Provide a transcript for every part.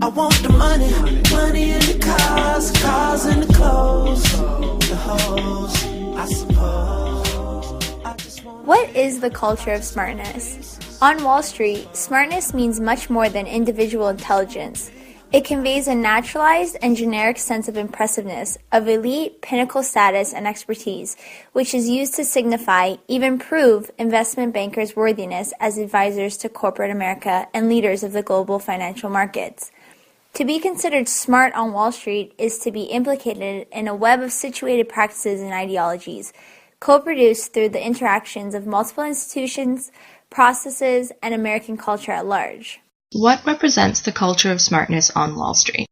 I want the money, money in the cars, cars in the clothes, the hoes, I suppose. I just want. What is the culture of smartness? On Wall Street, smartness means much more than individual intelligence. It conveys a naturalized and generic sense of impressiveness, of elite, pinnacle status, and expertise, which is used to signify, even prove, investment bankers' worthiness as advisors to corporate America and leaders of the global financial markets. To be considered smart on Wall Street is to be implicated in a web of situated practices and ideologies, co-produced through the interactions of multiple institutions, processes, and American culture at large. What represents the culture of smartness on Wall Street?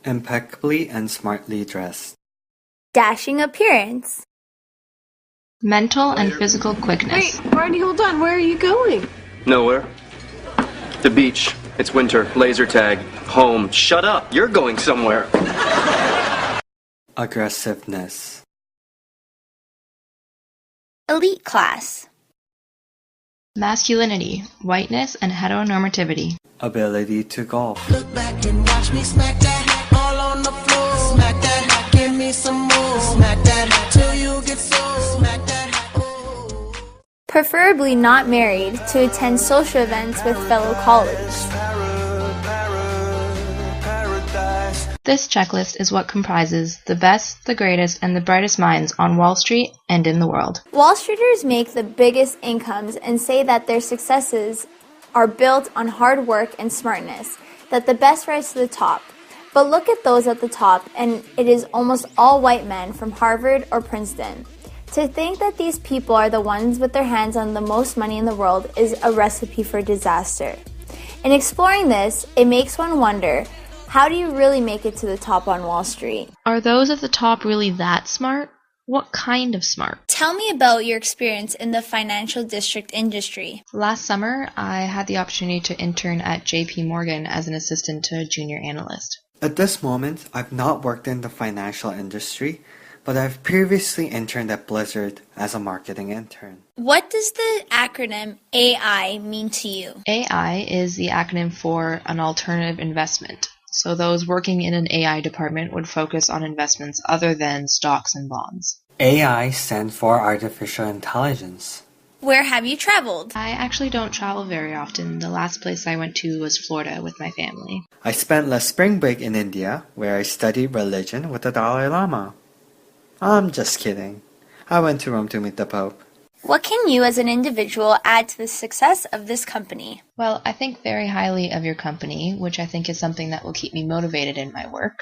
Impeccably and smartly dressed. Dashing appearance. Mental and physical quickness. Wait, Barney, hold on. Where are you going? Nowhere. The beach. It's winter. Laser tag. Home. Shut up. You're going somewhere. Aggressiveness. Elite class. Masculinity, whiteness, and heteronormativity. Ability to golf. Look back and watch me smack that all on the floor. Smack that, give me some more. Smack that till you get so. Smack that. Oh. Preferably not married, to attend social events with fellow colleagues. This checklist is what comprises the best, the greatest, and the brightest minds on Wall Street and in the world. Wall Streeters make the biggest incomes and say that their successes are built on hard work and smartness, that the best rise to the top. But look at those at the top, and it is almost all white men from Harvard or Princeton. To think that these people are the ones with their hands on the most money in the world is a recipe for disaster. In exploring this, it makes one wonder, how do you really make it to the top on Wall Street? Are those at the top really that smart? What kind of smart? Tell me about your experience in the financial district industry. Last summer, I had the opportunity to intern at JP Morgan as an assistant to a junior analyst. At this moment, I've not worked in the financial industry, but I've previously interned at Blizzard as a marketing intern. What does the acronym AI mean to you? AI is the acronym for an alternative investment. So those working in an AI department would focus on investments other than stocks and bonds. AI stands for Artificial Intelligence. Where have you traveled? I actually don't travel very often. The last place I went to was Florida with my family. I spent last spring break in India, where I studied religion with the Dalai Lama. I'm just kidding. I went to Rome to meet the Pope. What can you as an individual add to the success of this company? Well, I think very highly of your company, which I think is something that will keep me motivated in my work.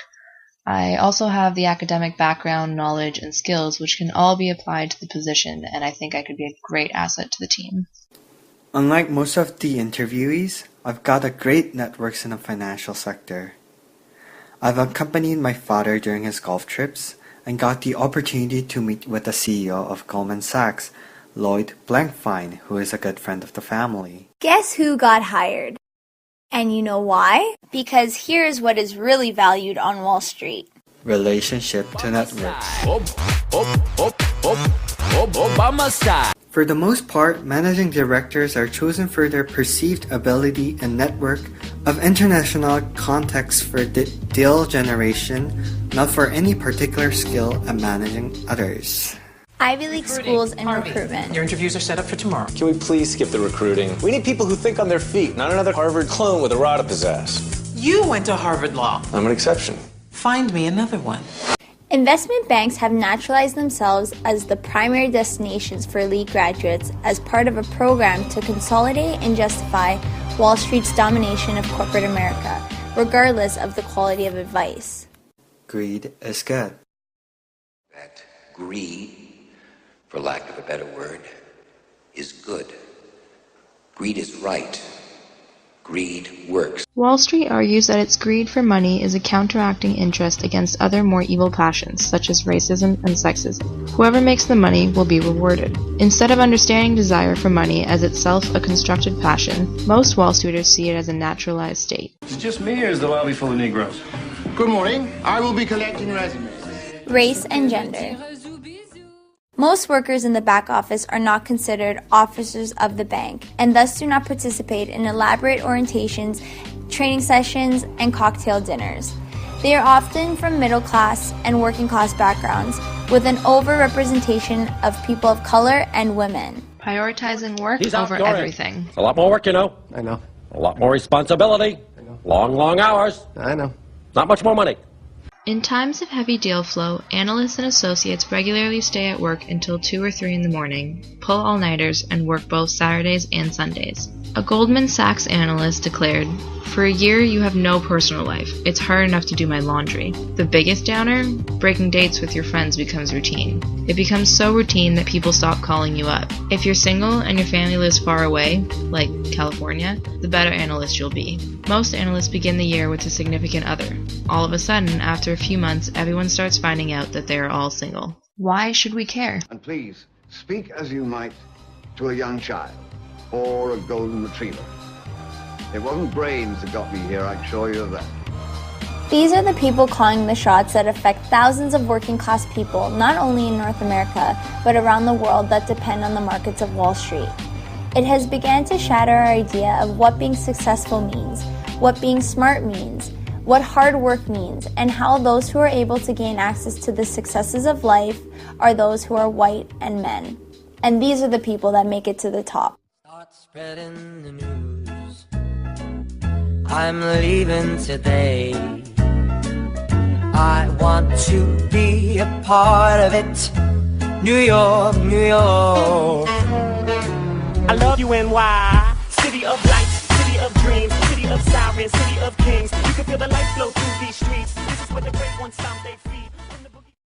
I also have the academic background, knowledge, and skills which can all be applied to the position, and I think I could be a great asset to the team. Unlike most of the interviewees, I've got a great networks in the financial sector. I've accompanied my father during his golf trips and got the opportunity to meet with the CEO of Goldman Sachs, Lloyd Blankfein, who is a good friend of the family. Guess who got hired? And you know why? Because here's what is really valued on Wall Street. Relationship to networks. Obama style. For the most part, managing directors are chosen for their perceived ability and network of international contacts for deal generation, not for any particular skill at managing others. Ivy League schools and recruitment. Your interviews are set up for tomorrow. Can we please skip the recruiting? We need people who think on their feet, not another Harvard clone with a rod to possess. You went to Harvard Law. I'm an exception. Find me another one. Investment banks have naturalized themselves as the primary destinations for elite graduates as part of a program to consolidate and justify Wall Street's domination of corporate America, regardless of the quality of advice. Greed is good. That greed, for lack of a better word, is good. Greed is right. Greed works. Wall Street argues that its greed for money is a counteracting interest against other more evil passions, such as racism and sexism. Whoever makes the money will be rewarded. Instead of understanding desire for money as itself a constructed passion, most Wall Streeters see it as a naturalized state. Is it just me, or is the lobby full of Negroes? Good morning. I will be collecting resumes. Race and gender. Most workers in the back office are not considered officers of the bank, and thus do not participate in elaborate orientations training sessions, and cocktail dinners. They are often from middle class and working class backgrounds, with an overrepresentation of people of color and women. Prioritizing work over everything. A lot more work, you know. I know. A lot more responsibility. I know. Long hours. I know. Not much more money. In times of heavy deal flow, analysts and associates regularly stay at work until 2 or 3 in the morning, pull all-nighters, and work both Saturdays and Sundays. A Goldman Sachs analyst declared, "For a year, you have no personal life. It's hard enough to do my laundry." The biggest downer? Breaking dates with your friends becomes routine. It becomes so routine that people stop calling you up. If you're single and your family lives far away, like California, the better analyst you'll be. Most analysts begin the year with a significant other. All of a sudden, after a few months, everyone starts finding out that they are all single. Why should we care? And please, speak as you might to a young child or a golden retriever. It wasn't brains that got me here, I can assure you of that. These are the people calling the shots that affect thousands of working class people, not only in North America, but around the world that depend on the markets of Wall Street. It has begun to shatter our idea of what being successful means, what being smart means, what hard work means, and how those who are able to gain access to the successes of life are those who are white and men. And these are the people that make it to the top. Start spreading the news. I'm leaving today. I want to be a part of it. New York, New York. I love you, NY. City of lights, city of dreams, city of sirens, city of kings. You can feel the light flow through these streets. This is what the great ones sound they feed.